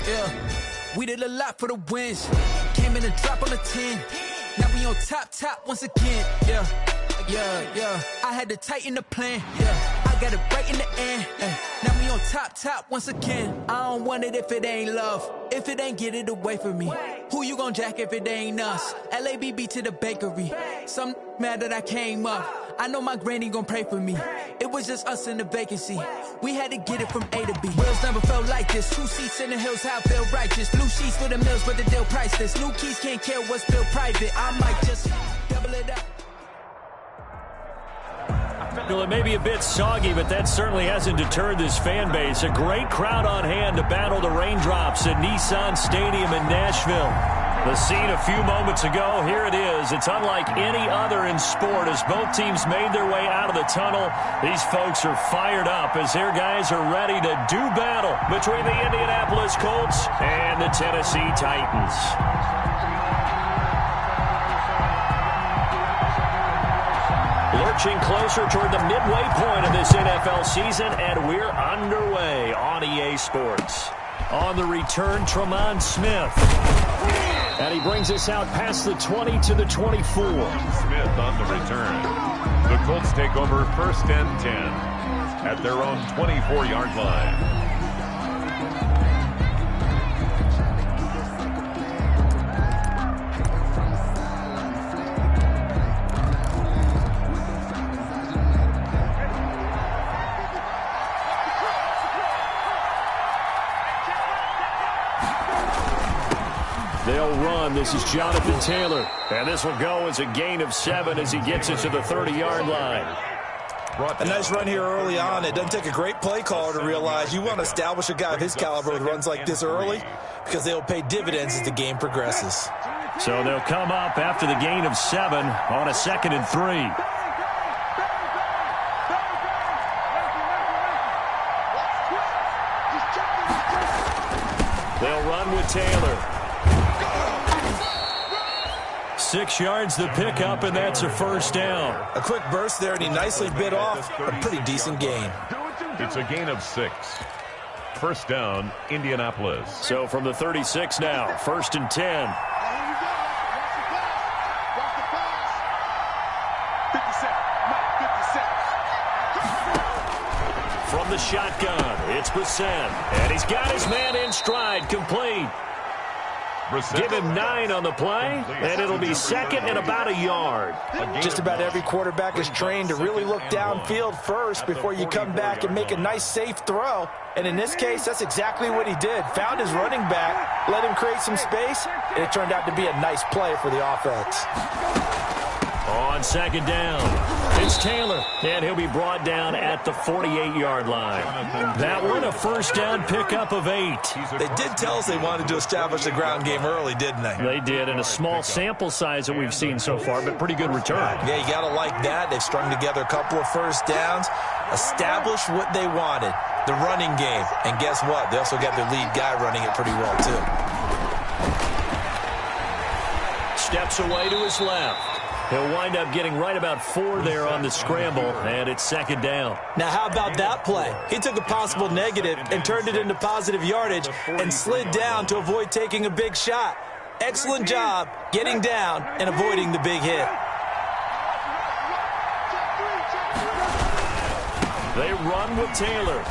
yeah. We did a lot for the wins. Came in and dropped on the 10. Now we on top once again, yeah. I had to tighten the plan, yeah. I got it right in the end, now we on top once again. I don't want it if it ain't love. If it ain't, get it away from me. Who you gon' jack if it ain't us? LABB to the bakery. Some mad that I came up. I know my granny gon' pray for me. It was just us in the vacancy. We had to get it from A to B. Wheels never felt like this. 2 seats in the hills, how I feel righteous. Blue sheets for the mills, but the deal priceless. New keys can't care what's built private. I might just double it up. Well, it may be a bit soggy, but that certainly hasn't deterred this fan base. A great crowd on hand to battle the raindrops at Nissan Stadium in Nashville. The scene a few moments ago, here it is. It's unlike any other in sport as both teams made their way out of the tunnel. These folks are fired up as their guys are ready to do battle between the Indianapolis Colts and the Tennessee Titans. Lurching closer toward the midway point of this NFL season, and we're underway on EA Sports. On the return, Tremont Smith. And he brings us out past the 20 to the 24. Smith on the return. The Colts take over 1st and 10 at their own 24-yard line. They'll run. This is Jonathan Taylor. And this will go as a gain of 7 as he gets it to the 30-yard line. A nice run here early on. It doesn't take a great play caller to realize you want to establish a guy of his caliber with runs like this early because they'll pay dividends as the game progresses. So they'll come up after the gain of 7 on a 2nd and 3. They'll run with Taylor. 6 yards the pickup, and that's a 1st down. A quick burst there, and he nicely bit off a pretty decent gain. It's a gain of 6. 1st down, Indianapolis. So from the 36 now, 1st and 10. From the shotgun, it's Brissett. And he's got his man in stride, complete. Give him 9 on the play, and it'll be 2nd and about a yard. Just about every quarterback is trained to really look downfield first before you come back and make a nice, safe throw. And in this case, that's exactly what he did. Found his running back, let him create some space, and it turned out to be a nice play for the offense. On 2nd down, it's Taylor, and he'll be brought down at the 48-yard line. That one a 1st down pickup of 8. They did tell us they wanted to establish the ground game early, didn't they? They did, in a small sample size that we've seen so far, but pretty good return. Yeah, you got to like that. They've strung together a couple of 1st downs, established what they wanted, the running game. And guess what? They also got their lead guy running it pretty well, too. Steps away to his left. He'll wind up getting right about 4 there on the scramble, and it's 2nd down. Now, how about that play? He took a possible negative and turned it into positive yardage and slid down to avoid taking a big shot. Excellent job getting down and avoiding the big hit. They run with Taylor.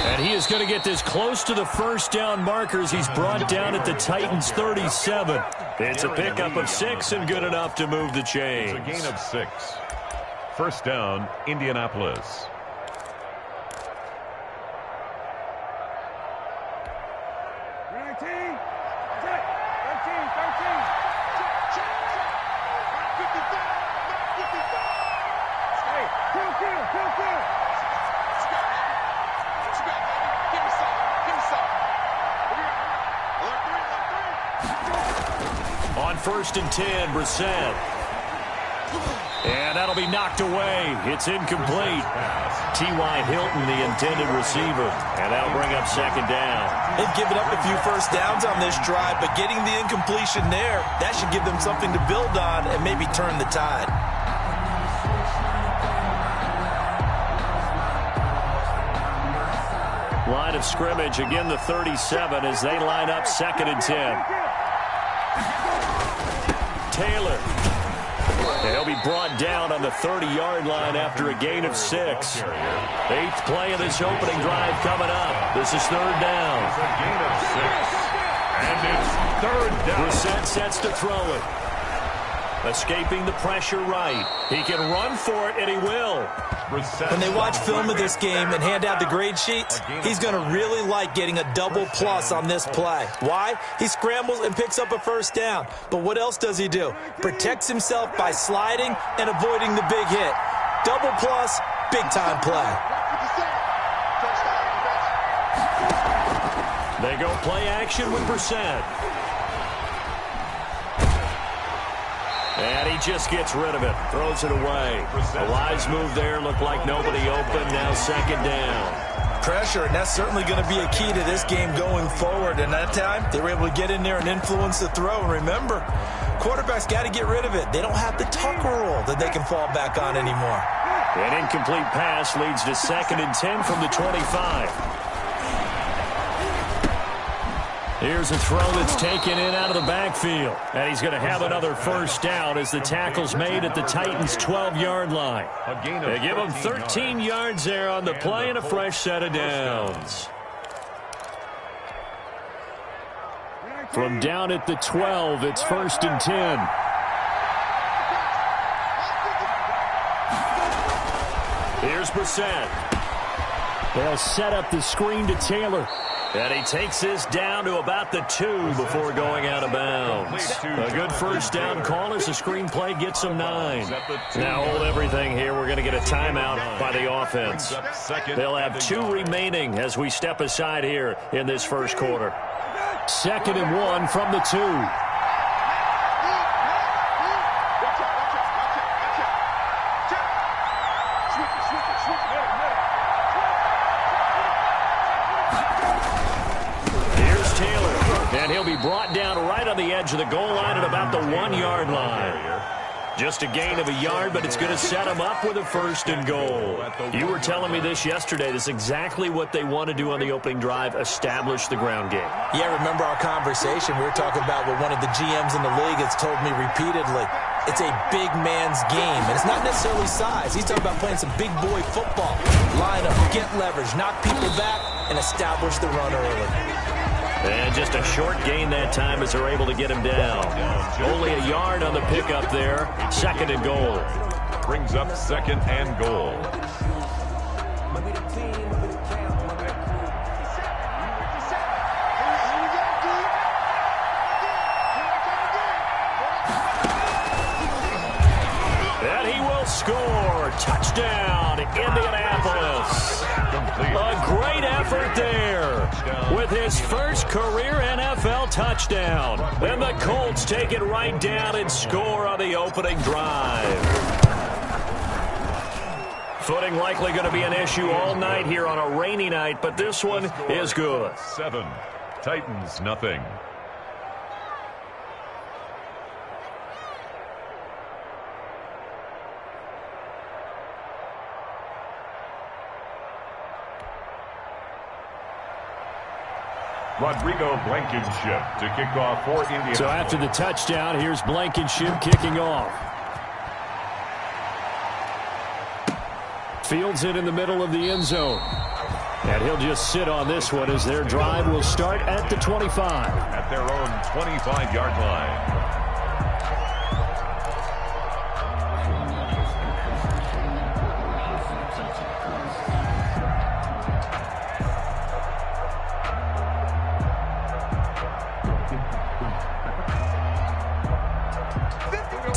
And he is going to get this close to the 1st down markers. He's brought down at the Titans' 37. It's a pickup of 6 and good enough to move the chains. It's a gain of 6. 1st down, Indianapolis. On 1st and 10, Brissett. And that'll be knocked away. It's incomplete. T.Y. Hilton, the intended receiver. And that'll bring up 2nd down. They've given up a few 1st downs on this drive, but getting the incompletion there, that should give them something to build on and maybe turn the tide. Line of scrimmage, again the 37 as they line up 2nd and 10. Taylor. He'll be brought down on the 30-yard line after a gain of 6. 8th play of this opening drive coming up. This is 3rd down. It's a gain of 6. And it's 3rd down. Brissett sets to throw it. Escaping the pressure right. He can run for it, and he will. When they watch film of this game and hand out the grade sheets, he's going to really like getting a double plus on this play. Why? He scrambles and picks up a 1st down. But what else does he do? Protects himself by sliding and avoiding the big hit. Double plus, big-time play. They go play action with Brissett. And he just gets rid of it. Throws it away. A wise move there. Looked like nobody open. Now 2nd down. Pressure, and that's certainly going to be a key to this game going forward. And that time, they were able to get in there and influence the throw. And remember, quarterbacks got to get rid of it. They don't have the Tucker rule that they can fall back on anymore. An incomplete pass leads to 2nd and 10 from the 25. Here's a throw that's taken in out of the backfield. And he's going to have another 1st down as the tackle's made at the Titans' 12-yard line. They give him 13 yards there on the play and a fresh set of downs. From down at the 12, it's 1st and 10. Here's Brissett. They'll set up the screen to Taylor. And he takes this down to about the 2 before going out of bounds. A good 1st down call as the screenplay gets him 9. Now hold everything here. We're going to get a timeout by the offense. They'll have 2 remaining as we step aside here in this 1st quarter. 2nd and 1 from the 2. And he'll be brought down right on the edge of the goal line at about the 1-yard line. Just a gain of a yard, but it's going to set him up with a 1st and goal. You were telling me this yesterday. This is exactly what they want to do on the opening drive, establish the ground game. Yeah, remember our conversation? We were talking about what one of the GMs in the league has told me repeatedly. It's a big man's game, and it's not necessarily size. He's talking about playing some big boy football. Line up, get leverage, knock people back, and establish the run early. And just a short gain that time as they're able to get him down. Only a yard on the pickup there. 2nd and goal. Brings up 2nd and goal. And he will score. Touchdown, Indianapolis. A great effort there with his first career NFL touchdown. And the Colts take it right down and score on the opening drive. Footing likely going to be an issue all night here on a rainy night, but this one is good. 7, Titans nothing. Rodrigo Blankenship to kick off for Indiana. So after the touchdown, here's Blankenship kicking off. Fields it in the middle of the end zone. And he'll just sit on this one as their drive will start at the 25. At their own 25-yard line.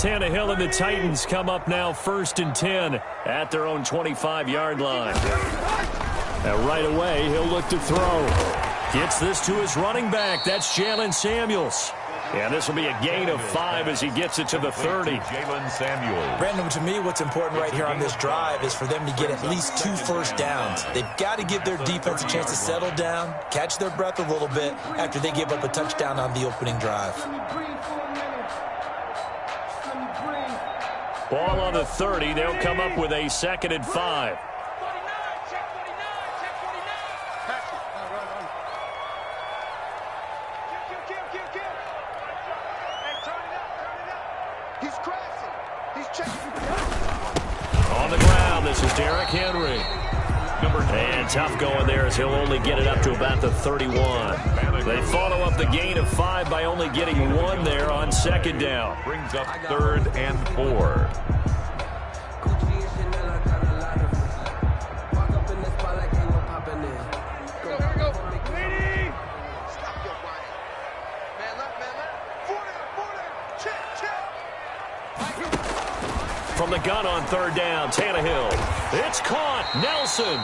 Tannehill and the Titans come up now 1st and 10 at their own 25-yard line. And right away, he'll look to throw. Gets this to his running back. That's Jalen Samuels. And this will be a gain of 5 as he gets it to the 30. Jalen Samuels. Brandon, to me, what's important right here on this drive is for them to get at least 2 first downs. They've got to give their defense a chance to settle down, catch their breath a little bit after they give up a touchdown on the opening drive. Ball on the 30. They'll come up with a 2nd and 5. On the ground, this is Derrick Henry. And tough going there as he'll only get it up to about the 31. They follow up the gain of 5 by only getting 1 there on second down. Brings up 3rd and 4. From the gun on 3rd down, Tannehill. It's caught. Nelson.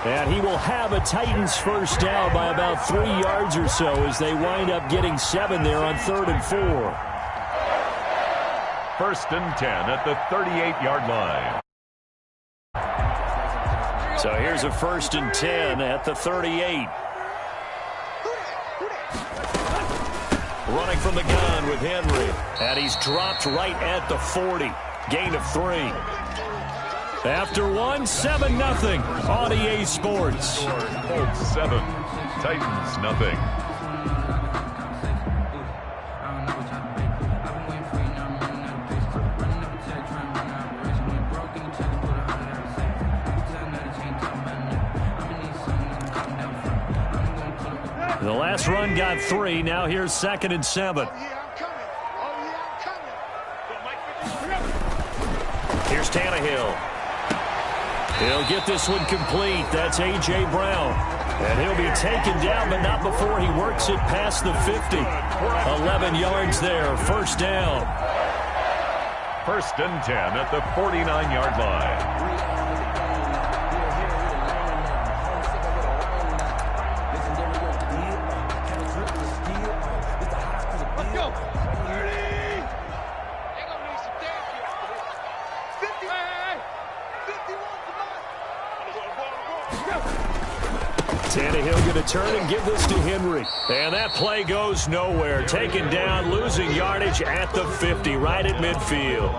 And he will have a Titans first down by about 3 yards or so as they wind up getting 7 there on 3rd and 4. 1st and 10 at the 38-yard line. So here's a 1st and 10 at the 38. Running from the gun with Henry. And he's dropped right at the 40. Gain of 3. After 1, 7-0 on EA Sports. Colts 7, Titans nothing. The last run got 3. Now here's 2nd and 7. Here's Tannehill. He'll get this one complete. That's A.J. Brown. And he'll be taken down, but not before he works it past the 50. 11 yards there. First down. 1st and 10 at the 49-yard line. Tannehill going to turn and give this to Henry. And that play goes nowhere. Taken down, losing yardage at the 50, right at midfield.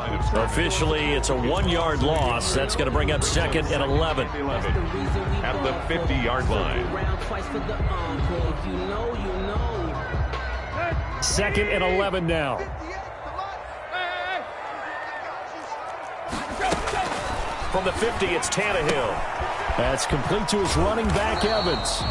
Officially, it's a 1-yard loss. That's going to bring up 2nd and 11. At the 50-yard line. 2nd and 11 now. From the 50, it's Tannehill. That's complete to his running back, Evans.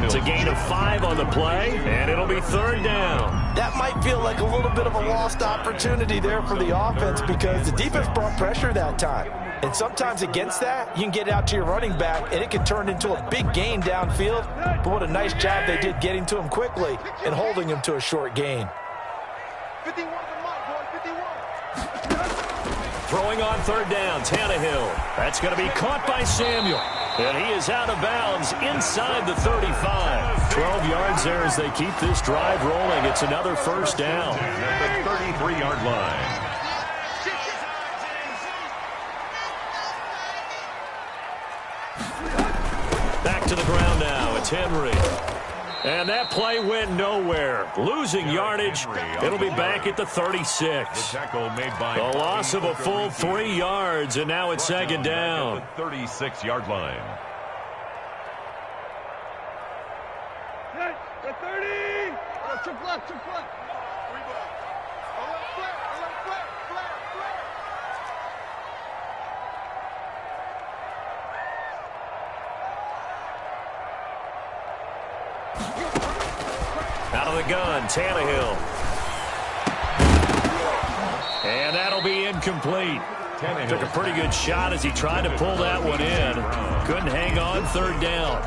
It's a gain of 5 on the play, and it'll be 3rd down. That might feel like a little bit of a lost opportunity there for the offense because the defense brought pressure that time. And sometimes against that, you can get out to your running back, and it can turn into a big gain downfield. But what a nice job they did getting to him quickly and holding him to a short gain. 51 to Mike, boy, 51. Throwing on 3rd down, Tannehill. That's going to be caught by Samuel. And he is out of bounds inside the 35. 12 yards there as they keep this drive rolling. It's another first down. At the 33-yard line. Back to the ground now. It's Henry. And that play went nowhere. Losing yardage. It'll be back at the 36. The loss of a full 3 yards, and now it's 2nd down. 36-yard line. The 30. Chip left, chip left. Out of the gun, Tannehill. And that'll be incomplete. Took a pretty good shot as he tried to pull that one in. Couldn't hang on 3rd down.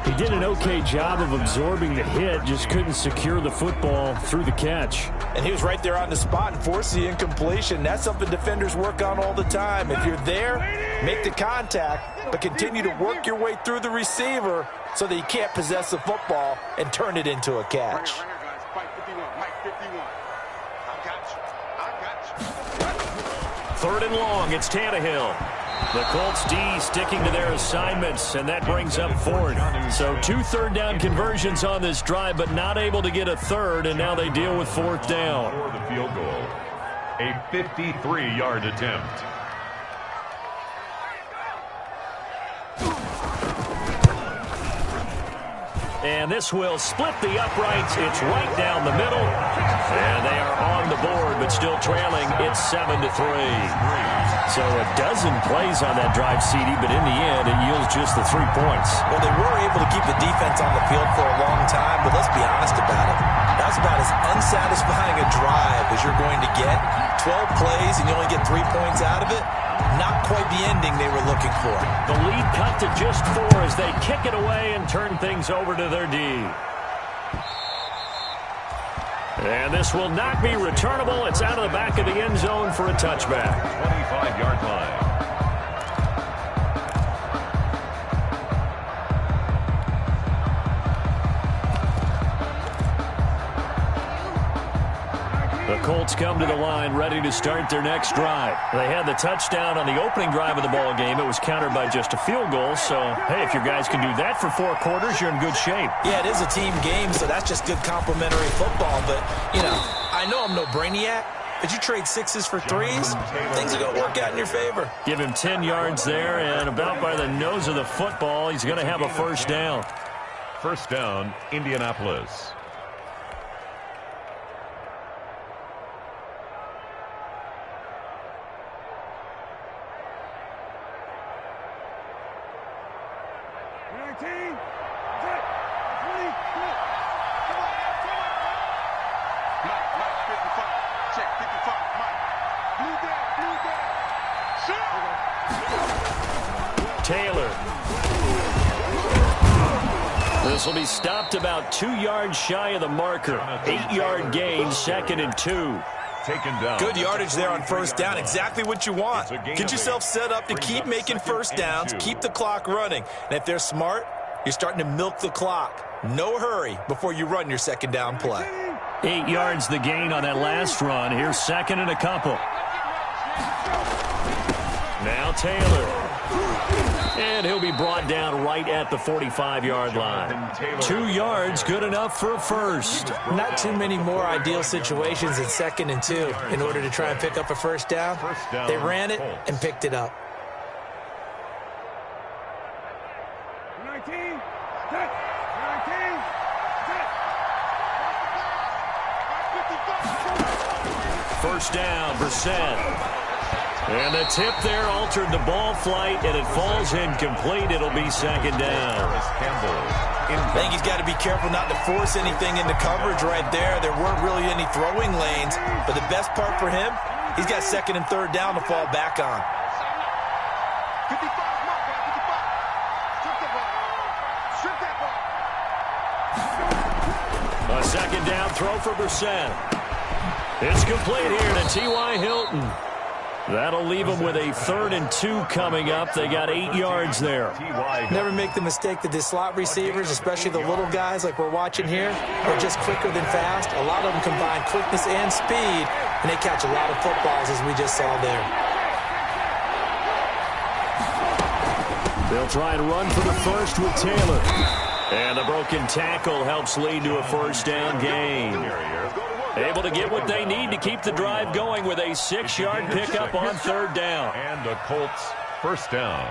He did an okay job of absorbing the hit, just couldn't secure the football through the catch. And he was right there on the spot and forced the incompletion. That's something defenders work on all the time. If you're there, make the contact, but continue to work your way through the receiver so that you can't possess the football and turn it into a catch. Third and long, it's Tannehill. The Colts D sticking to their assignments, and that brings up 4th. So 2 third-down conversions on this drive, but not able to get a 3rd, and now they deal with 4th down. For the field goal, a 53-yard attempt. And this will split the uprights. It's right down the middle. And they are on the board, but still trailing. It's 7-3. So a dozen plays on that drive, CD, but in the end, it yields just the 3 points. Well, they were able to keep the defense on the field for a long time, but let's be honest about it. That's about as unsatisfying a drive as you're going to get. 12 plays and you only get 3 points out of it. Not quite the ending they were looking for. The lead cut to just 4 as they kick it away and turn things over to their D. And this will not be returnable. It's out of the back of the end zone for a touchback. 25-yard line. The Colts come to the line ready to start their next drive. They had the touchdown on the opening drive of the ball game. It was countered by just a field goal. So, hey, if your guys can do that for 4 quarters, you're in good shape. Yeah, it is a team game, so that's just good complimentary football. But, you know, I know I'm no brainiac, but you trade 6s for 3s, things are going to work out in your favor. Give him 10 yards there, and about by the nose of the football, he's going to have a first down. First down, Indianapolis. Taylor. This will be stopped about 2 yards shy of the marker. 8-yard gain, 2nd and 2. Taken down. Good yardage there on first down. Exactly what you want. Get yourself set up to keep making first downs, keep the clock running. And if they're smart, you're starting to milk the clock. No hurry before you run your second down play. 8 yards the gain on that last run. Here's 2nd and a couple. Now Taylor. And he'll be brought down right at the 45-yard line. 2 yards, good enough for a first. Not too many more ideal situations in 2nd and 2 in order to try and pick up a first down. They ran it and picked it up. 19. First down, Brissett. And the tip there altered the ball flight, and it falls incomplete. It'll be 2nd down. I think he's got to be careful not to force anything into coverage right there. There weren't really any throwing lanes, but the best part for him, he's got 2nd and 3rd down to fall back on. 55, mark, 55. Strip that ball. Strip that ball. A 2nd down throw for Brissett. It's complete here to T.Y. Hilton. That'll leave them with a 3rd and 2 coming up. They got 8 yards there. Never make the mistake that the slot receivers, especially the little guys like we're watching here, are just quicker than fast. A lot of them combine quickness and speed, and they catch a lot of footballs, as we just saw there. They'll try and run for the first with Taylor. And the broken tackle helps lead to a first down gain. Able to get what they need to keep the drive going with a 6-yard pickup on 3rd down. And the Colts first down.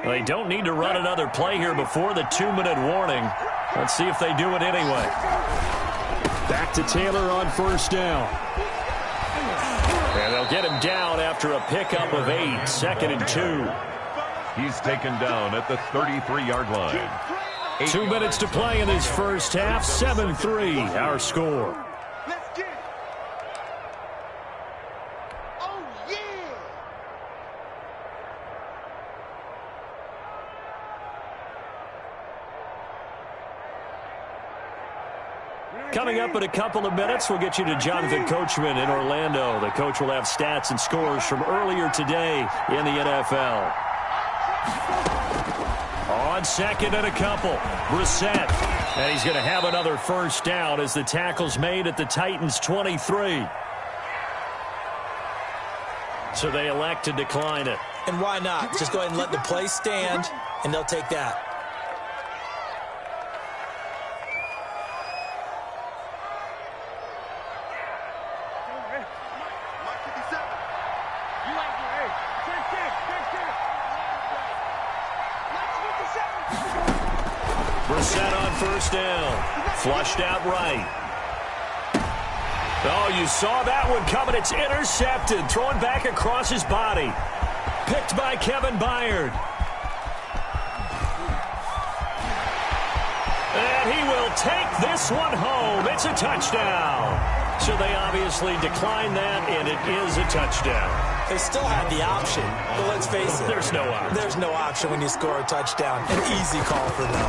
They don't need to run another play here before the 2-minute warning. Let's see if they do it anyway. Back to Taylor on first down. And they'll get him down after a pickup of 8, 2nd and 2. He's taken down at the 33-yard line. 2 minutes to play in this first half. 7-3, our score. Let's get it. Oh, yeah. Coming up in a couple of minutes, we'll get you to Jonathan Coachman in Orlando. The coach will have stats and scores from earlier today in the NFL. On 2nd and a couple, Brissett. And he's going to have another first down as the tackle's made at the Titans' 23. So they elect to decline it. And why not? Just go ahead and let the play stand, and they'll take that. Mark 57. You like it, hey. 10-10. Brissett on first down. Flushed out right. Oh, you saw that one coming. It's intercepted. Thrown back across his body. Picked by Kevin Byard. And he will take this one home. It's a touchdown. So they obviously declined that, and it is a touchdown. They still had the option, but let's face it. There's no option. There's no option when you score a touchdown. An easy call for them.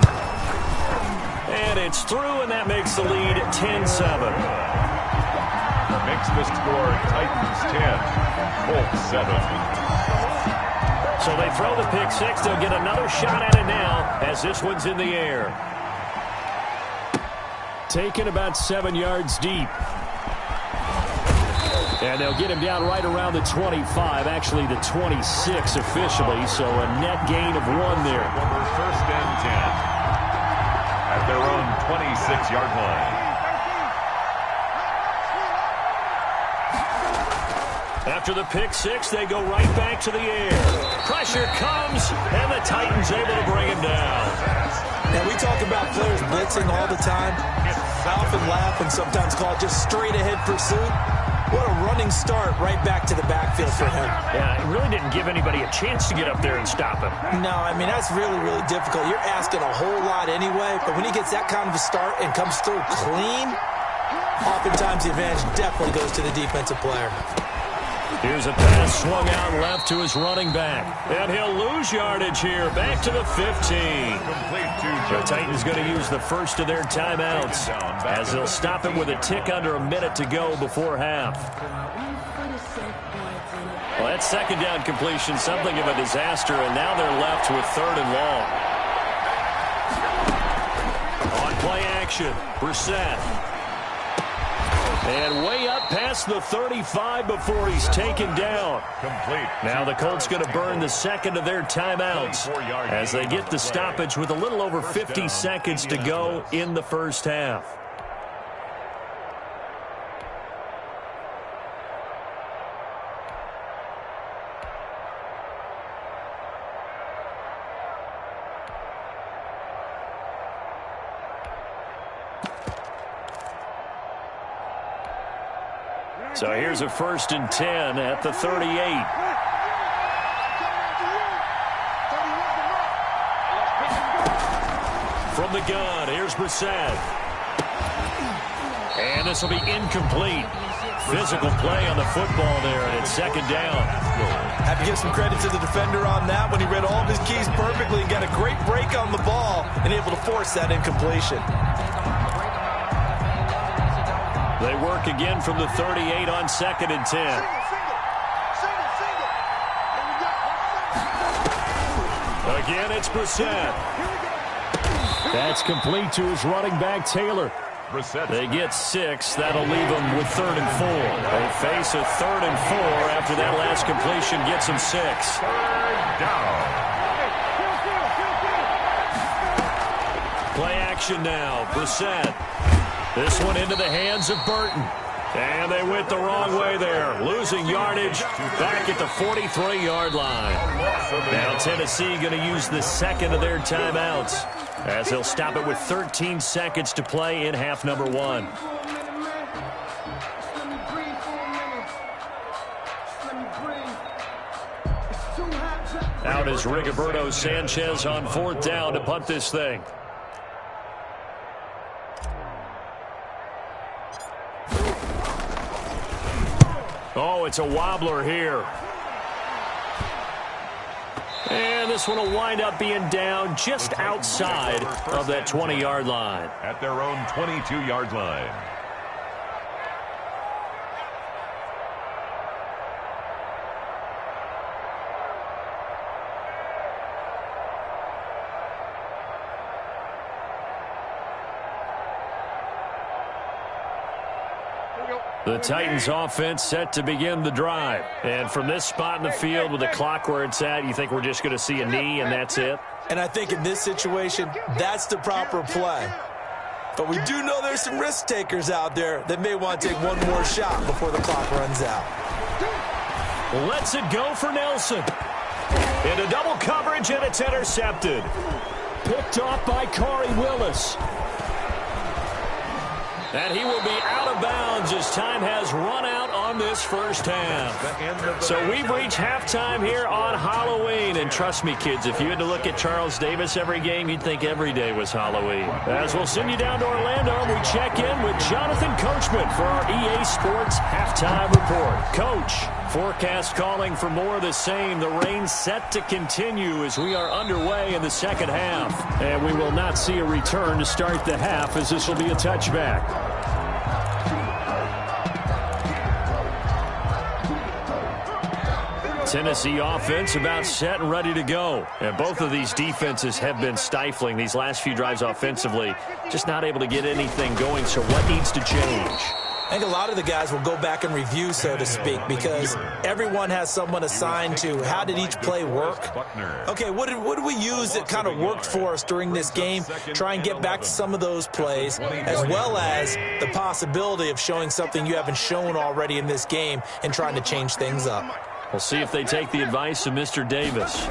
And it's through, and that makes the lead 10-7. Makes the score Titans 10, Colts 7. So they throw the pick six. They'll get another shot at it now as this one's in the air. Taken about 7 yards deep. And they'll get him down right around the 25, actually the 26 officially, so a net gain of 1 there. Over first and 10 at their own 26-yard line. After the pick six, they go right back to the air. Pressure comes, and the Titans able to bring him down. Now, we talk about players blitzing all the time. I often laugh and sometimes call it just straight-ahead pursuit. What a running start right back to the backfield for him. Yeah, it really didn't give anybody a chance to get up there and stop him. No, I mean, that's really, really difficult. You're asking a whole lot anyway, but when he gets that kind of a start and comes through clean, oftentimes the advantage definitely goes to the defensive player. Here's a pass swung out left to his running back. And he'll lose yardage here. Back to the 15. The Titans going to use the first of their timeouts as they'll stop it with a tick under a minute to go before half. Well, that second down completion, something of a disaster, and now they're left with 3rd and long. On play action, Brissett. And way up past the 35 before he's taken down. Complete. Now the Colts going to burn the second of their timeouts as they get the stoppage with a little over 50 seconds to go in the first half. So here's a 1st and 10 at the 38. From the gun, here's Brissett. And this will be incomplete. Physical play on the football there, and it's 2nd down. Have to give some credit to the defender on that when he read all of his keys perfectly and got a great break on the ball and able to force that incompletion. They work again from the 38 on 2nd and 10. Again, it's Brissett. That's complete to his running back, Taylor. They get 6. That'll leave them with 3rd and 4. They face a 3rd and 4 after that last completion gets them 6. Play action now. Brissett. This one into the hands of Burton. And they went the wrong way there. Losing yardage back at the 43-yard line. Now Tennessee going to use the second of their timeouts as they'll stop it with 13 seconds to play in half number 1. Out is Rigoberto Sanchez on 4th down to punt this thing. Oh, it's a wobbler here. And this one will wind up being down just outside of that 20-yard line. At their own 22-yard line. The Titans offense set to begin the drive. And from this spot in the field with the clock where it's at, you think we're just going to see a knee and that's it? And I think in this situation, that's the proper play. But we do know there's some risk takers out there that may want to take one more shot before the clock runs out. Lets it go for Nelson. Into double coverage, and it's intercepted. Picked off by Corey Willis. And he will be out of bounds as time has run out on this first half. So we've reached halftime here on Halloween. And trust me, kids, if you had to look at Charles Davis every game, you'd think every day was Halloween. As we'll send you down to Orlando, we check in with Jonathan Coachman for our EA Sports Halftime Report. Coach, forecast calling for more of the same. The rain set to continue as we are underway in the second half. And we will not see a return to start the half, as this will be a touchback. Tennessee offense about set and ready to go. And both of these defenses have been stifling these last few drives offensively. Just not able to get anything going. So what needs to change? I think a lot of the guys will go back and review, so to speak, because everyone has someone assigned to how did each play work. Okay, what did we use that kind of worked for us during this game? Try and get back to some of those plays, as well as the possibility of showing something you haven't shown already in this game and trying to change things up. We'll see if they take the advice of Mr. Davis.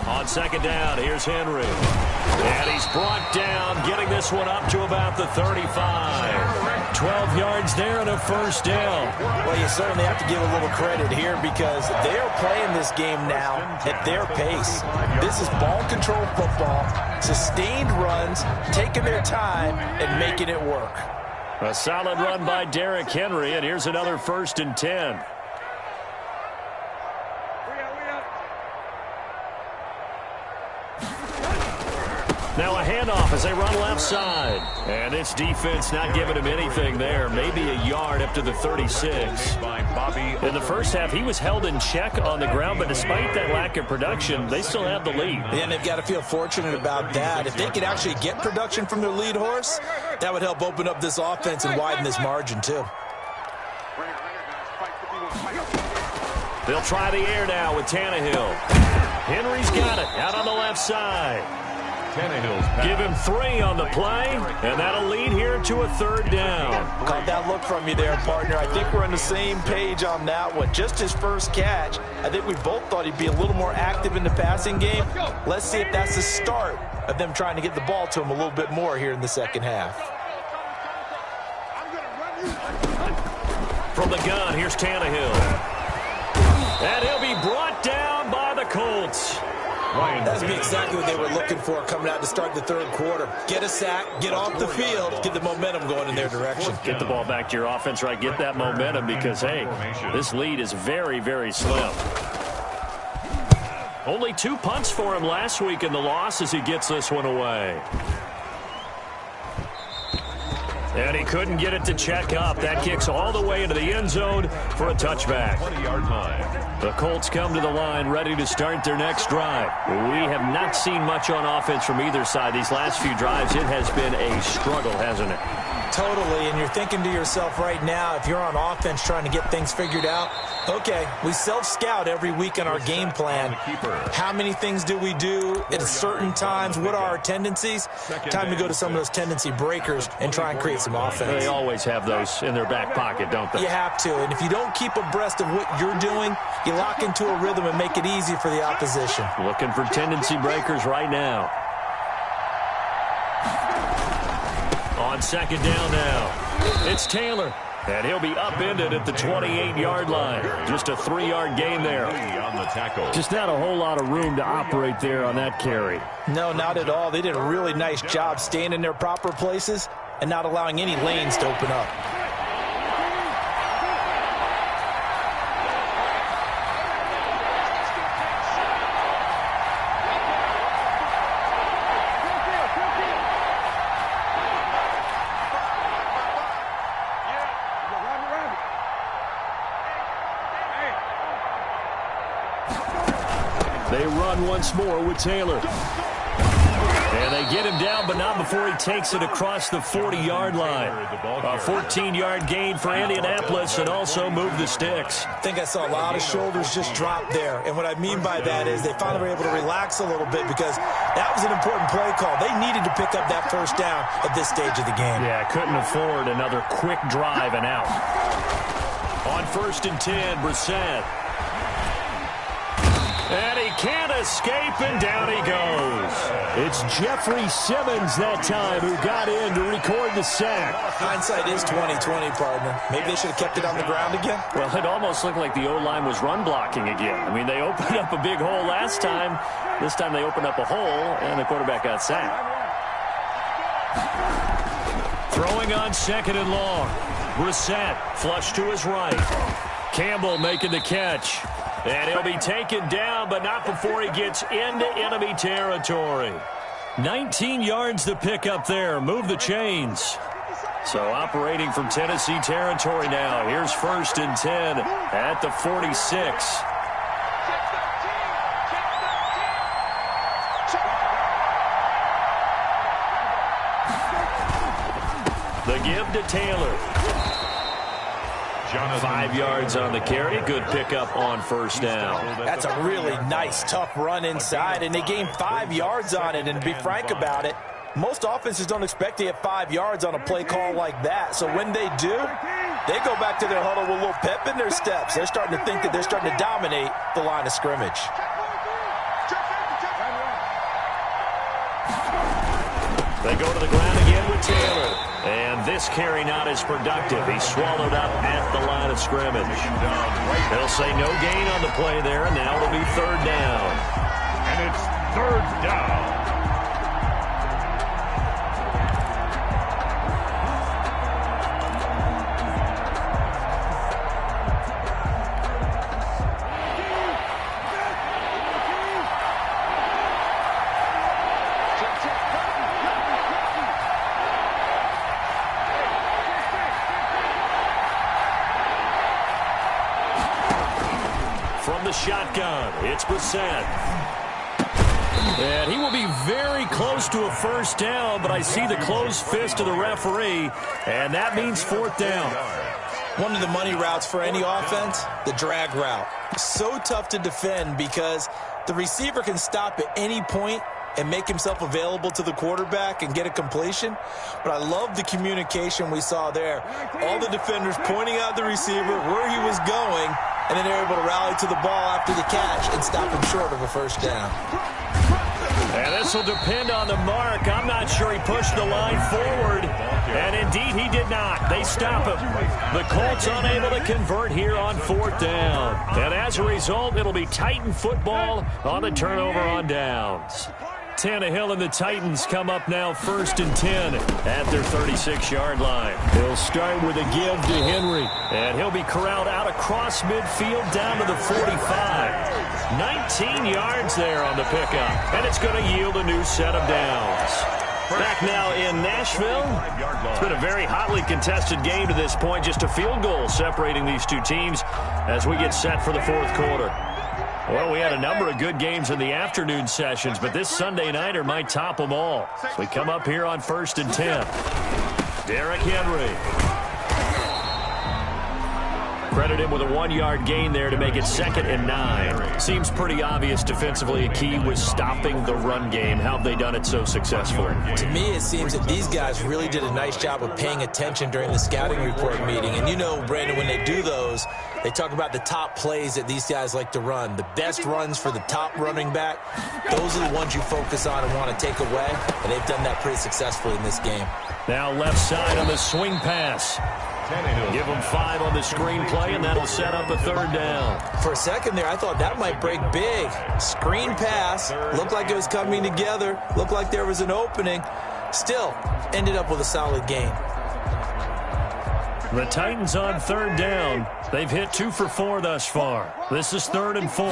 On second down, here's Henry. And he's brought down, getting this one up to about the 35. 12 yards there and a first down. Well, you certainly have to give a little credit here because they are playing this game now at their pace. This is ball control football, sustained runs, taking their time and making it work. A solid run by Derrick Henry, and here's another 1st and 10. Now a handoff as they run left side. And this defense not giving him anything there. Maybe a yard up to the 36. In the first half, he was held in check on the ground, but despite that lack of production, they still have the lead. And they've got to feel fortunate about that. If they could actually get production from their lead horse, that would help open up this offense and widen this margin too. They'll try the air now with Tannehill. Henry's got it out on the left side. Give him 3 on the play, and that'll lead here to a 3rd down. Caught that look from you there, partner. I think we're on the same page on that one. Just his first catch, I think we both thought he'd be a little more active in the passing game. Let's see if that's the start of them trying to get the ball to him a little bit more here in the second half. From the gun, here's Tannehill. And he'll be brought down by the Colts. That's exactly what they were looking for coming out to start the 3rd quarter. Get a sack, get off the field, get the momentum going in their direction. Get the ball back to your offense, right? Get that momentum because, hey, this lead is very, very slim. Only 2 punts for him last week in the loss as he gets this one away. And he couldn't get it to check up. That kicks all the way into the end zone for a touchback. 20-yard line. The Colts come to the line ready to start their next drive. We have not seen much on offense from either side. These last few drives, it has been a struggle, hasn't it? Totally, and you're thinking to yourself right now, if you're on offense trying to get things figured out, okay, we self-scout every week on our game plan. How many things do we do at certain times? What are our tendencies? Time to go to some of those tendency breakers and try and create some offense. They always have those in their back pocket, don't they? You have to, and if you don't keep abreast of what you're doing, you lock into a rhythm and make it easy for the opposition. Looking for tendency breakers right now. On second down now, it's Taylor. And he'll be upended at the 28-yard line. Just a 3-yard gain there. On the tackle. Just not a whole lot of room to operate there on that carry. No, not at all. They did a really nice job staying in their proper places and not allowing any lanes to open up. They run once more with Taylor. And they get him down, but not before he takes it across the 40-yard line. A 14-yard gain for Indianapolis and also move the sticks. I think I saw a lot of shoulders just drop there. And what I mean by that is they finally were able to relax a little bit because that was an important play call. They needed to pick up that first down at this stage of the game. Yeah, couldn't afford another quick drive and out. On 1st and 10, Brissett. And he can't escape, and down he goes. It's Jeffrey Simmons that time who got in to record the sack. Hindsight is 20/20, partner. Maybe they should have kept it on the ground again. Well, it almost looked like the O-line was run blocking again. I mean, they opened up a big hole last time. This time they opened up a hole, and the quarterback got sacked. Throwing on 2nd and long. Brissett flush to his right. Campbell making the catch. And he'll be taken down, but not before he gets into enemy territory. 19 yards to pick up there. Move the chains. So operating from Tennessee territory now. Here's 1st and 10 at the 46. The give to Taylor. 5 yards on the carry. Good pickup on 1st down. That's a really nice, tough run inside, and they gained 5 yards on it. And to be frank about it, most offenses don't expect to get 5 yards on a play call like that. So when they do, they go back to their huddle with a little pep in their steps. They're starting to think that they're starting to dominate the line of scrimmage. They go to the ground again with Taylor. And this carry not as productive. He's swallowed up at the line of scrimmage. They'll say no gain on the play there, and now it'll be 3rd down. And it's 3rd down. Shotgun. It's Brissett. And he will be very close to a 1st down, but I see the closed fist of the referee, and that means 4th down. One of the money routes for any offense, the drag route. So tough to defend because the receiver can stop at any point and make himself available to the quarterback and get a completion. But I love the communication we saw there. All the defenders pointing out the receiver, where he was going, and then they're able to rally to the ball after the catch and stop him short of a 1st down. And this will depend on the mark. I'm not sure he pushed the line forward. And indeed, he did not. They stop him. The Colts unable to convert here on 4th down. And as a result, it'll be Titan football on the turnover on downs. Tannehill and the Titans come up now 1st and 10 at their 36-yard line. He'll start with a give to Henry, and he'll be corralled out across midfield down to the 45. 19 yards there on the pickup, and it's going to yield a new set of downs. Back now in Nashville. It's been a very hotly contested game to this point. Just a field goal separating these two teams as we get set for the 4th quarter. Well, we had a number of good games in the afternoon sessions, but this Sunday nighter might top them all. So we come up here on 1st and 10. Derrick Henry. Credit him with a 1-yard gain there to make it 2nd and 9. Seems pretty obvious defensively a key was stopping the run game. How have they done it so successfully? To me, it seems that these guys really did a nice job of paying attention during the scouting report meeting. And you know, Brandon, when they do those, they talk about the top plays that these guys like to run. The best runs for the top running back, those are the ones you focus on and want to take away. And they've done that pretty successfully in this game. Now left side on the swing pass. Give them 5 on the screenplay, and that'll set up a 3rd down. For a second there, I thought that might break big. Screen pass. Looked like it was coming together. Looked like there was an opening. Still, ended up with a solid gain. The Titans on 3rd down. They've hit 2 for 4 thus far. This is 3rd and 4.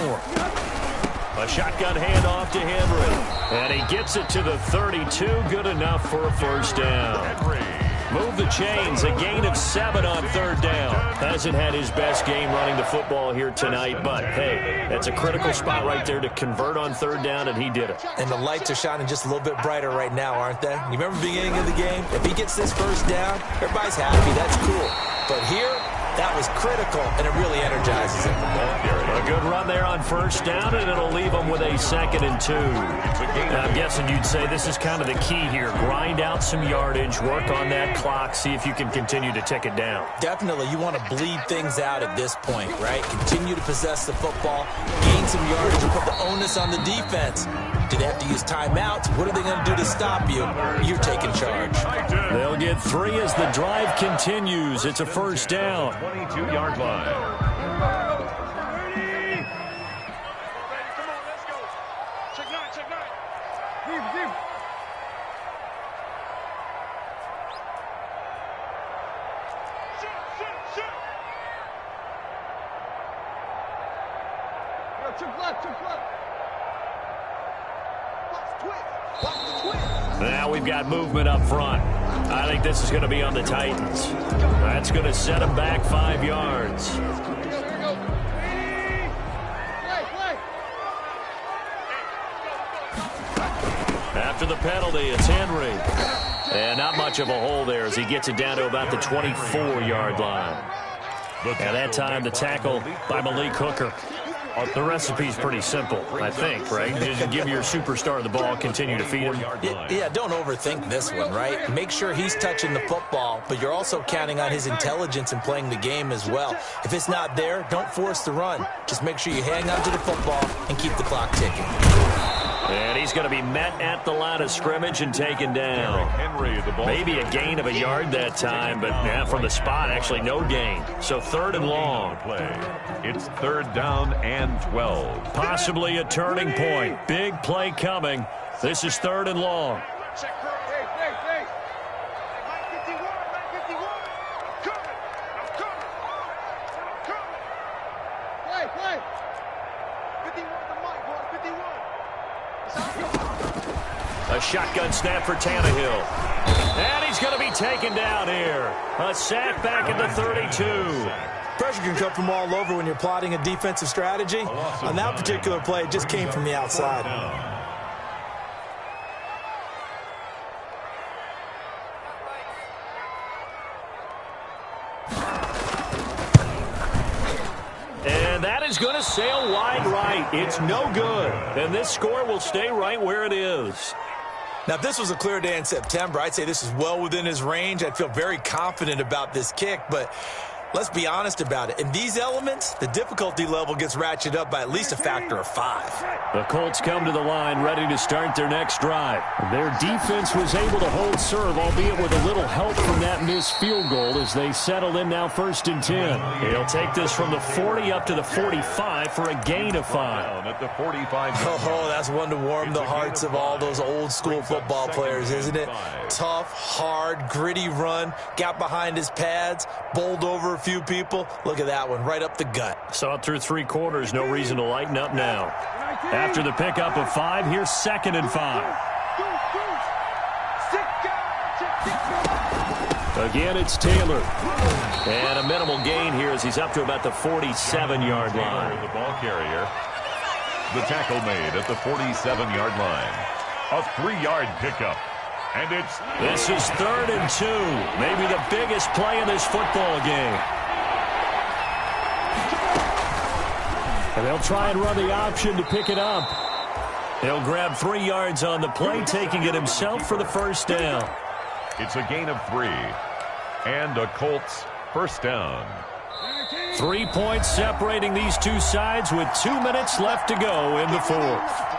A shotgun handoff to Henry. And he gets it to the 32. Good enough for a 1st down. Move the chains. A gain of 7 on 3rd down. Hasn't had his best game running the football here tonight, but hey, that's a critical spot right there to convert on 3rd down, and he did it. And the lights are shining just a little bit brighter right now, aren't they? You remember the beginning of the game? If he gets this 1st down, everybody's happy. That's cool. But here, That was critical, and it really energizes him. A good run there on first down, and it'll leave them with a 2nd and 2. And I'm guessing you'd say this is kind of the key here. Grind out some yardage, work on that clock, see if you can continue to tick it down. Definitely, you want to bleed things out at this point, right? Continue to possess the football, gain some yardage, and put the onus on the defense. Do they have to use timeouts? What are they going to do to stop you? You're taking charge. They'll get 3 as the drive continues. It's a first down. 22-yard line. Now we've got movement up front. I think this is going to be on the Titans. That's going to set them back 5 yards. After the penalty, it's Henry. And not much of a hole there as he gets it down to about the 24-yard line. And that time, the tackle by Malik Hooker. The recipe's pretty simple, I think, right? Just give your superstar the ball, continue to feed him. Yeah, don't overthink this one, right? Make sure he's touching the football, but you're also counting on his intelligence in playing the game as well. If it's not there, don't force the run. Just make sure you hang on to the football and keep the clock ticking. And he's going to be met at the line of scrimmage and taken down. Maybe a gain of a yard that time, but from the spot, actually no gain. So 3rd and long. It's 3rd down and 12. Possibly a turning point. Big play coming. This is 3rd and long. A shotgun snap for Tannehill. And he's going to be taken down here. A sack back at the 32. Pressure can come from all over when you're plotting a defensive strategy. On that particular play, it just came from the outside. And that is going to sail wide right. It's no good. And this score will stay right where it is. Now, if this was a clear day in September, I'd say this is well within his range. I'd feel very confident about this kick, but let's be honest about it. In these elements, the difficulty level gets ratcheted up by at least a factor of 5. The Colts come to the line ready to start their next drive. Their defense was able to hold serve, albeit with a little help from that missed field goal as they settle in now 1st and 10. He'll take this from the 40 up to the 45 for a gain of 5. At the 45. Oh, that's one to warm the hearts of all those old school football players, isn't it? Tough, hard, gritty run, got behind his pads, bowled over a few people. Look at that one, right up the gut. Saw it through 3 quarters, no reason to lighten up now. After the pickup of 5, here's 2nd and 5. Again, it's Taylor. And a minimal gain here as he's up to about the 47-yard line. The ball carrier. The tackle made at the 47-yard line. A 3-yard pickup. And This is 3rd and 2. Maybe the biggest play in this football game. And they'll try and run the option to pick it up. He'll grab 3 yards on the play, taking it himself for the first down. It's a gain of 3. And a Colts first down. 3 points separating these two sides with 2 minutes left to go in the 4th.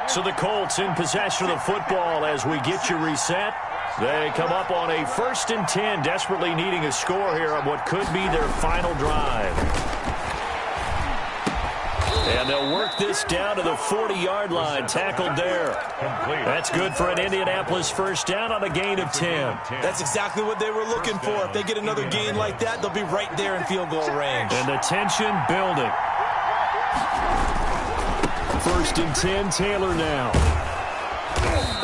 So the Colts in possession of the football as we get you reset. They come up on a 1st and 10, desperately needing a score here on what could be their final drive. And they'll work this down to the 40-yard line, tackled there. That's good for an Indianapolis first down on a gain of 10. That's exactly what they were looking for. If they get another gain like that, they'll be right there in field goal range. And the tension building. 1st and 10, Taylor now.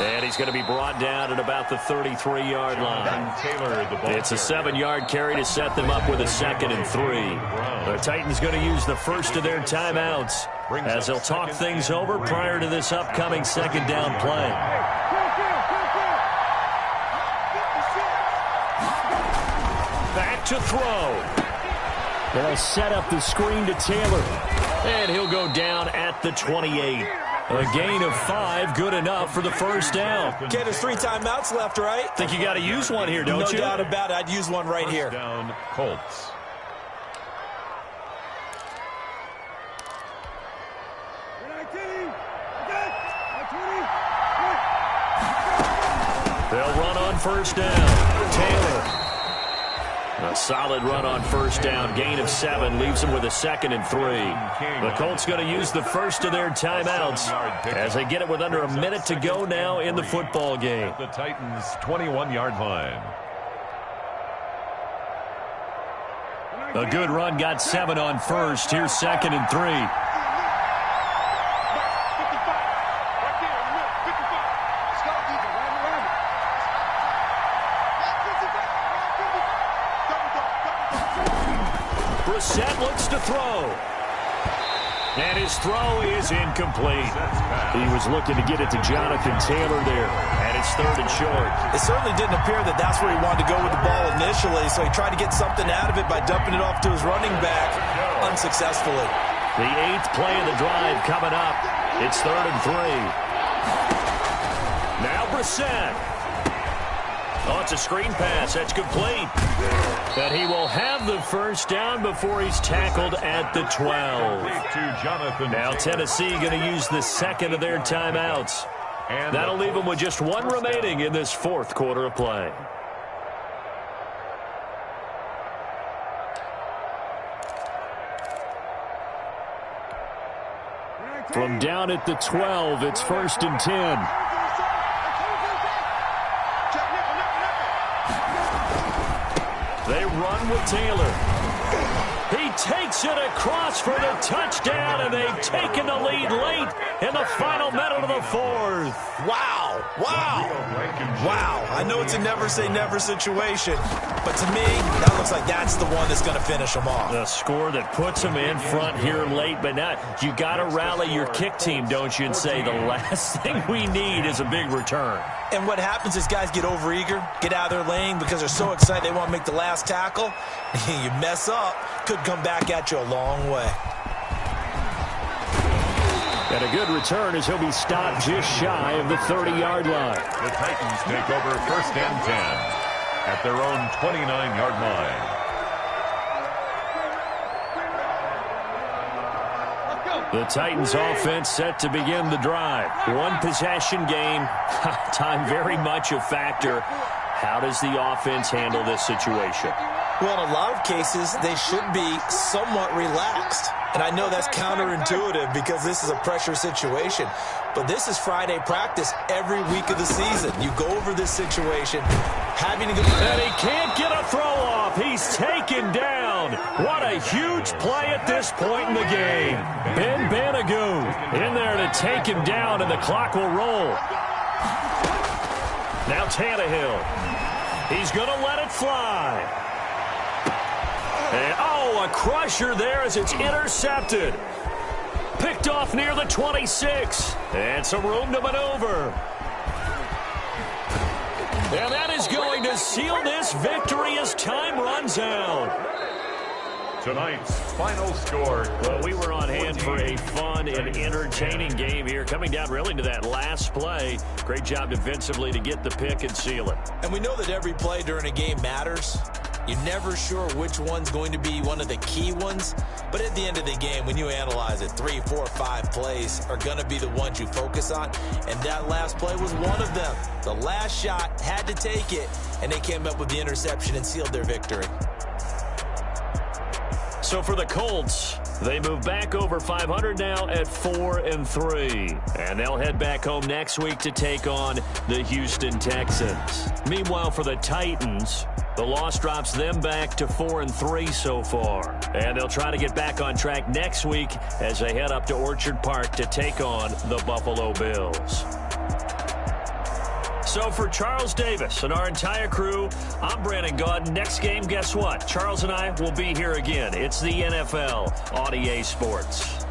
And he's going to be brought down at about the 33-yard line. It's a 7-yard carry to set them up with a 2nd and 3. The Titans going to use the first of their timeouts. as they'll talk things over prior to this upcoming second down play. Back to throw. They'll set up the screen to Taylor. And he'll go down at the 28. A gain of 5, good enough for the first down. Okay, there's 3 timeouts left, right? Think you got to use one here, don't you? No doubt about it. I'd use one right here. First down, Colts. They'll run on first down. Taylor. A solid run on first down. Gain of 7 leaves them with a 2nd and 3. The Colts going to use the first of their timeouts as they get it with under a minute to go now in the football game. The Titans' 21-yard line. A good run got 7 on first. Here's 2nd and 3. Brissett looks to throw. And his throw is incomplete. He was looking to get it to Jonathan Taylor there. And it's 3rd and short. It certainly didn't appear that that's where he wanted to go with the ball initially, so he tried to get something out of it by dumping it off to his running back unsuccessfully. The 8th play of the drive coming up. It's 3rd and 3. Now Brissett. Oh, it's a screen pass. That's complete. And he will have the first down before he's tackled at the 12. Now Tennessee going to use the 2nd of their timeouts. That'll leave them with just 1 remaining in this 4th quarter of play. From down at the 12, it's 1st and 10. They run with Taylor. He takes it across for the touchdown, and they've taken the lead late in the final minute of the 4th. Wow. Wow. Wow. I know it's a never-say-never situation, but to me, that looks like that's the one that's going to finish them off. The score that puts them in front here late, but not. You got to rally your kick team, don't you, and say the last thing we need is a big return. And what happens is guys get overeager, get out of their lane because they're so excited they want to make the last tackle. You mess up, could come back at you a long way. And a good return as he'll be stopped just shy of the 30-yard line. The Titans take over 1st and 10 at their own 29-yard line. The Titans offense set to begin the drive. 1 possession game. Time very much a factor. How does the offense handle this situation? Well, in a lot of cases, they should be somewhat relaxed. And I know that's counterintuitive because this is a pressure situation. But this is Friday practice every week of the season. You go over this situation, having to go... And he can't get a throw off. He's taken down. What a huge play at this point in the game. Ben Banogu in there to take him down, and the clock will roll. Now Tannehill. He's going to let it fly. And, oh, a crusher there as it's intercepted. Picked off near the 26. And some room to maneuver. And that is going to seal this victory as time runs out. Tonight's final score. Well, we were on hand for a fun and entertaining game here. Coming down really to that last play. Great job defensively to get the pick and seal it. And we know that every play during a game matters. You're never sure which one's going to be one of the key ones. But at the end of the game, when you analyze it, 3, 4, 5 plays are going to be the ones you focus on. And that last play was one of them. The last shot had to take it, and they came up with the interception and sealed their victory. So for the Colts, they move back over 500 now at 4-3. And they'll head back home next week to take on the Houston Texans. Meanwhile, for the Titans, the loss drops them back to 4-3 so far. And they'll try to get back on track next week as they head up to Orchard Park to take on the Buffalo Bills. So for Charles Davis and our entire crew, I'm Brandon Gaudin. Next game, guess what? Charles and I will be here again. It's the NFL on EA Sports.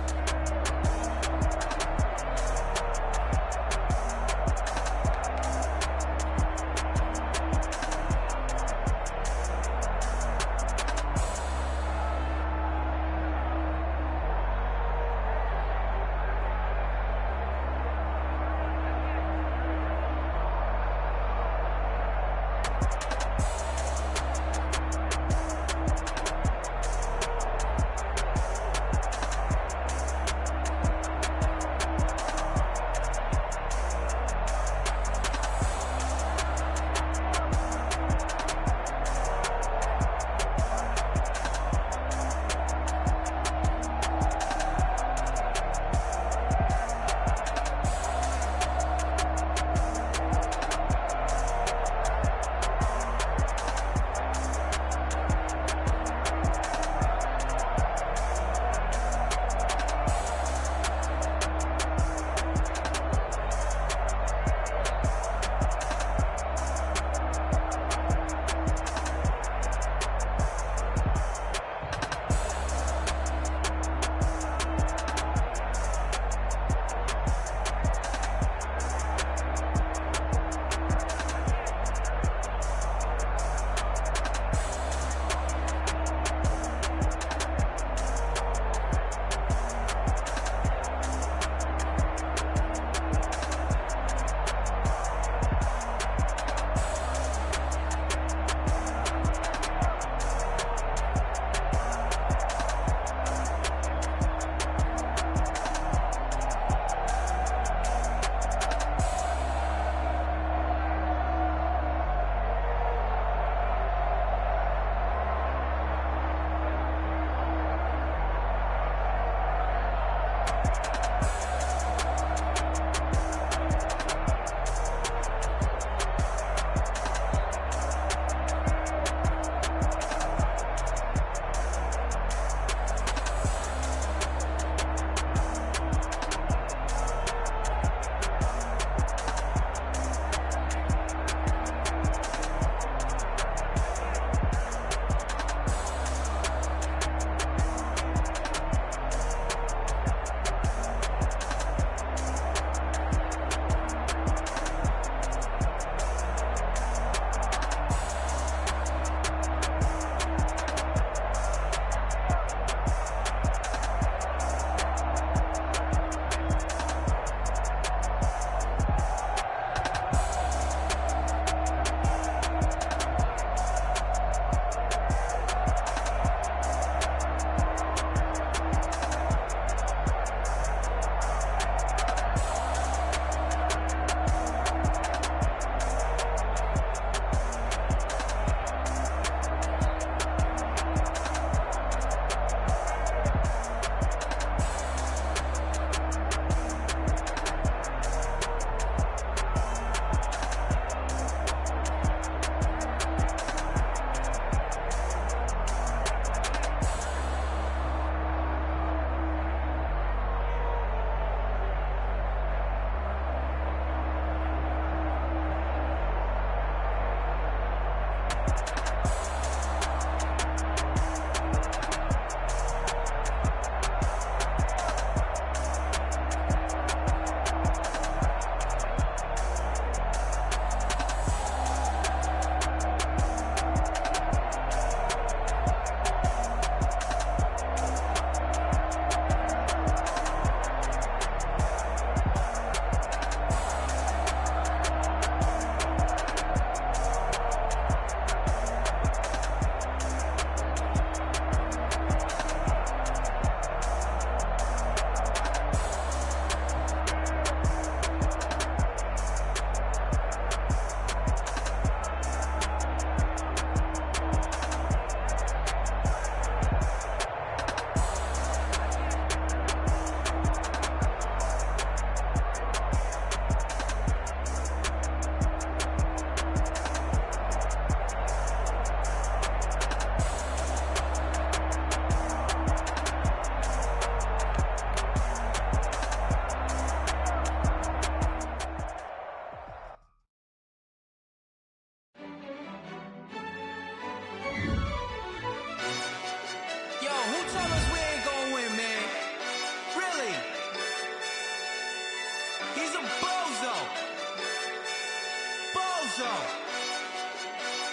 so.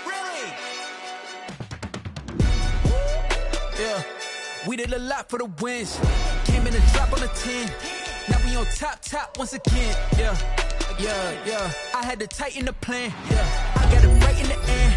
Really? Yeah, we did a lot for the wins. Came in and drop on the 10. Now we on top once again. Yeah. I had to tighten the plan. Yeah, I got it right in the end.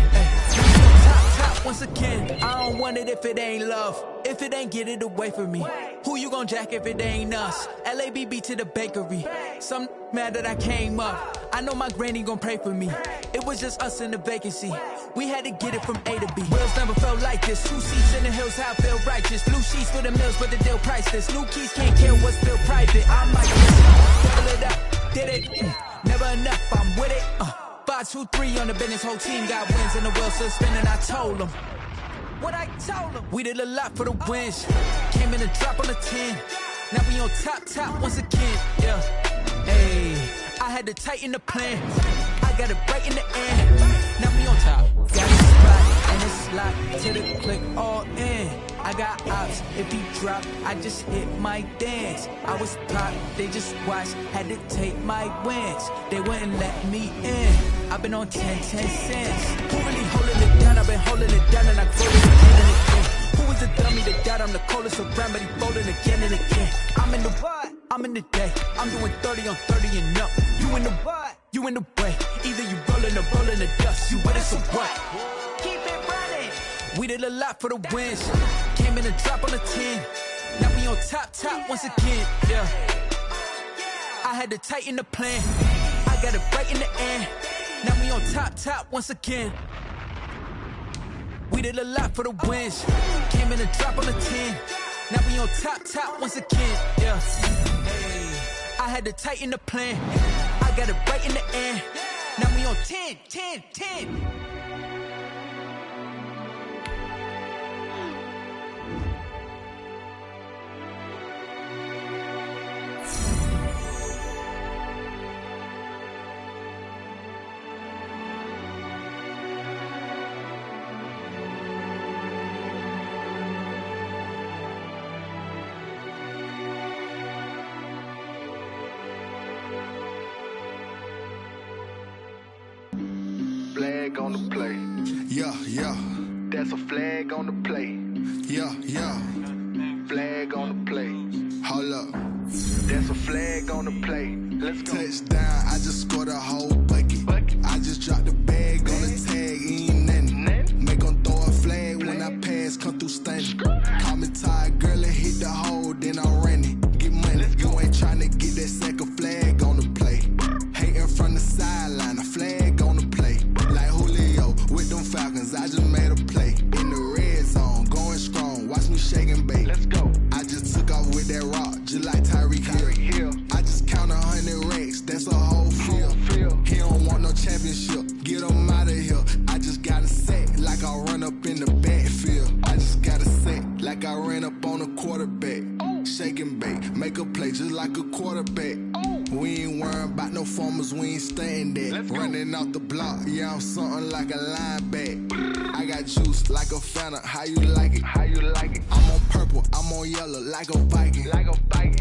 Top once again. I don't want it if it ain't love. If it ain't, get it away from me. Who you gon' jack if it ain't us? LABB to the bakery. Some mad that I came up. I know my granny gon' pray for me. It was just us in the vacancy. We had to get it from A to B. Wheels never felt like this. 2 seats in the hills, how I feel righteous. Blue sheets for the mills, but the deal priceless. New keys can't kill what's still private. I'm like this. Double it up, did it. Never enough, I'm with it. 5, 2, 3 on the business. Whole team got wins and the wheels still spinning. I told them. What I told them. We did a lot for the wins. Came in a drop on the 10. Now we on top once again. Yeah. Hey, I had to tighten the plan. I got it right in the end. Now we on top. Got a spot and it's locked to the click all in. I got ops, if he drop, I just hit my dance. I was pop, they just watched, had to take my wins. They wouldn't let me in. I've been on 10 cents. Who really holding it down? I've been holding it down and I fold it again and again. Who was the dummy that died? I'm the coldest around, but he folding again and again. I'm in the what? I'm in the day. I'm doing 30 on 30 and up. You in the what? You in the way. Either you rolling or rolling the dust. You with us or what? Keep it running. We did a lot for the wins. Came in a drop on the 10. Now we on top once again. Yeah. I had to tighten the plan. I got it right in the end. Now we on top once again. We did a lot for the wins. Came in a drop on the 10. Now we on top once again. Yeah. Hey. I had to tighten the plan. I got it right in the end. Now we on 10. Flag on the play. Yeah. That's a flag on the play. Yeah. Flag on the play. Hold up. That's a flag on the play. Let's go. Touchdown, I just scored a whole bucket. I just dropped the bag on the tag, ain't nothing. Make 'em throw a flag when I pass, come through stunning. Call me tired, girl, and hit the hole, then I'm running. Get money, you ain't tryna get that second flag on the play. Hating from the sideline, a flag on the play. Like Julio with them Falcons, I just made a play. In the red zone, going strong, watch me shake and bake. Let's go. I just took off with that rock, just like Tyreek Hill. I just count 100 racks, that's a whole field. He don't want no championship, get him out of here. I just got a set, like I run up in the backfield. I just got a set, like I ran up on a quarterback. Shake and bake, make a play just like a quarterback. We ain't worrying about no formers, we ain't staying there. Running off the block, yeah, I'm something like a lineback. I got juice like a Fanta, how you like it? I'm on purple, I'm on yellow, like a Viking.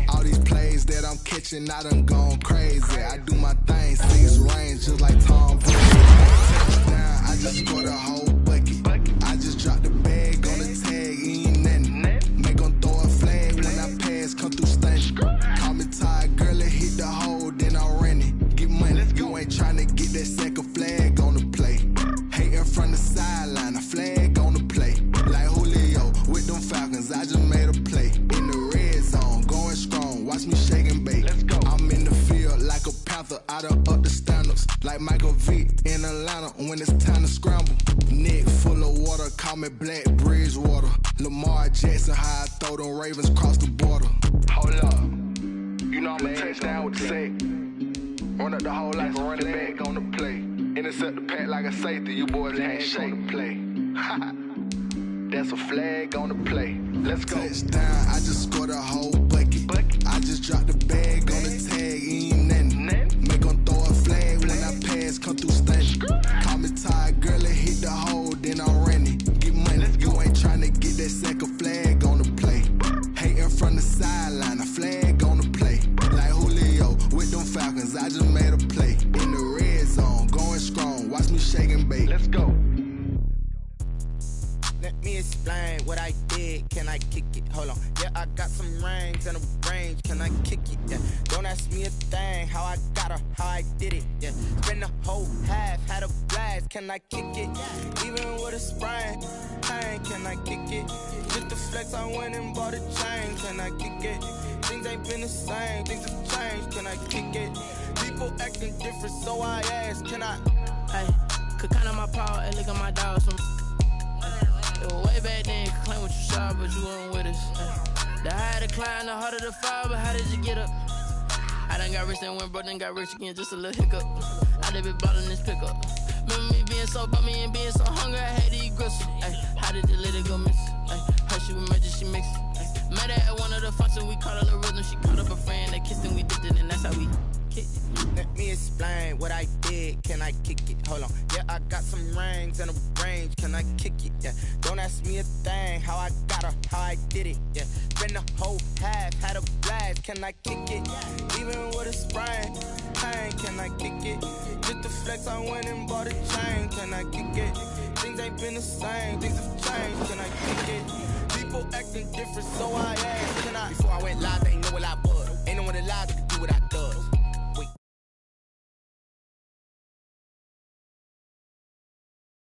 All these plays that I'm catching, I done gone crazy. I do my thing, 6 range, just like Tom Brady. Touchdown, I just scored a whole bucket. I just dropped the bag on the tag, ain't nothing. Make 'em throw a flag when I pass, come through stunning. Call me tired, girl, and hit the hole, then I'm running. Get money, you ain't tryna get that second flag on the play. Hating from the sideline, a flag on the play. Like Julio with them Falcons, I just made a play. In the red zone, going strong, watch me shake and bake. Let's go. I'm in the field like a Panther, I done up the standards. Like Michael Vick in Atlanta when it's time to scramble. Neck full of water, call me Black Bridgewater. Lamar Jackson, how I throw them Ravens cross the border. Hold up. You know I'm a touchdown with the sack. Run up the hole like a running back on the play. Intercept the pack like a safety. You boys ain't shake the play. That's a flag on the play. Let's go. Touchdown, I just scored a whole bucket. I just dropped the bag on the tag, ain't nothing. Make 'em throw a flag when I pass, come through stunning. Call me tired, girl, and hit the hole, then I'm running. Get money, you ain't tryna get that second flag on the play. Hating from the sideline, a flag on the play. Like Julio with them Falcons, I just made a play. In the red zone, going strong, watch me shake and bake. Let's go. Let me explain what I did. Can I kick it? Hold on. Yeah, I got some rings and a range. Can I kick it? Yeah. Don't ask me a thing. How I got her, how I did it. Yeah. Spend the whole half, had a blast. Can I kick it? Even with a sprain. Pain, can I kick it? Just the flex, I went and bought a chain. Can I kick it? Things ain't been the same. Things have changed. Can I kick it? People acting different, so I ask. Can I? Hey, could count on my power and look at my dogs. It was way back then, could claim what you saw, but you weren't with us. The higher the climb, the harder the fall, but how did you get up? I done got rich and went broke, then got rich again, just a little hiccup. I done been bottling this pickup. Remember me being so bummy and being so hungry, I had to eat gristle. Ay, how did the lady go miss? Her she was magic, she mixed. Met her at one of the functions, we caught a little rhythm. She caught up a friend, they kissed and we dipped it, and that's how we kicked it. Let me explain what I did. Can I kick it? Hold on. Yeah, I got some rings and a range. Can I kick it? Yeah. Don't ask me a thing. How I got her, how I did it. Yeah. Spend the whole half, had a blast. Can I kick it? Even with a sprain. Pain, can I kick it? Just the flex, I went and bought a chain. Can I kick it? Things ain't been the same. Things have changed. Can I kick it? People acting different, so I asked. Can I? Before I went live,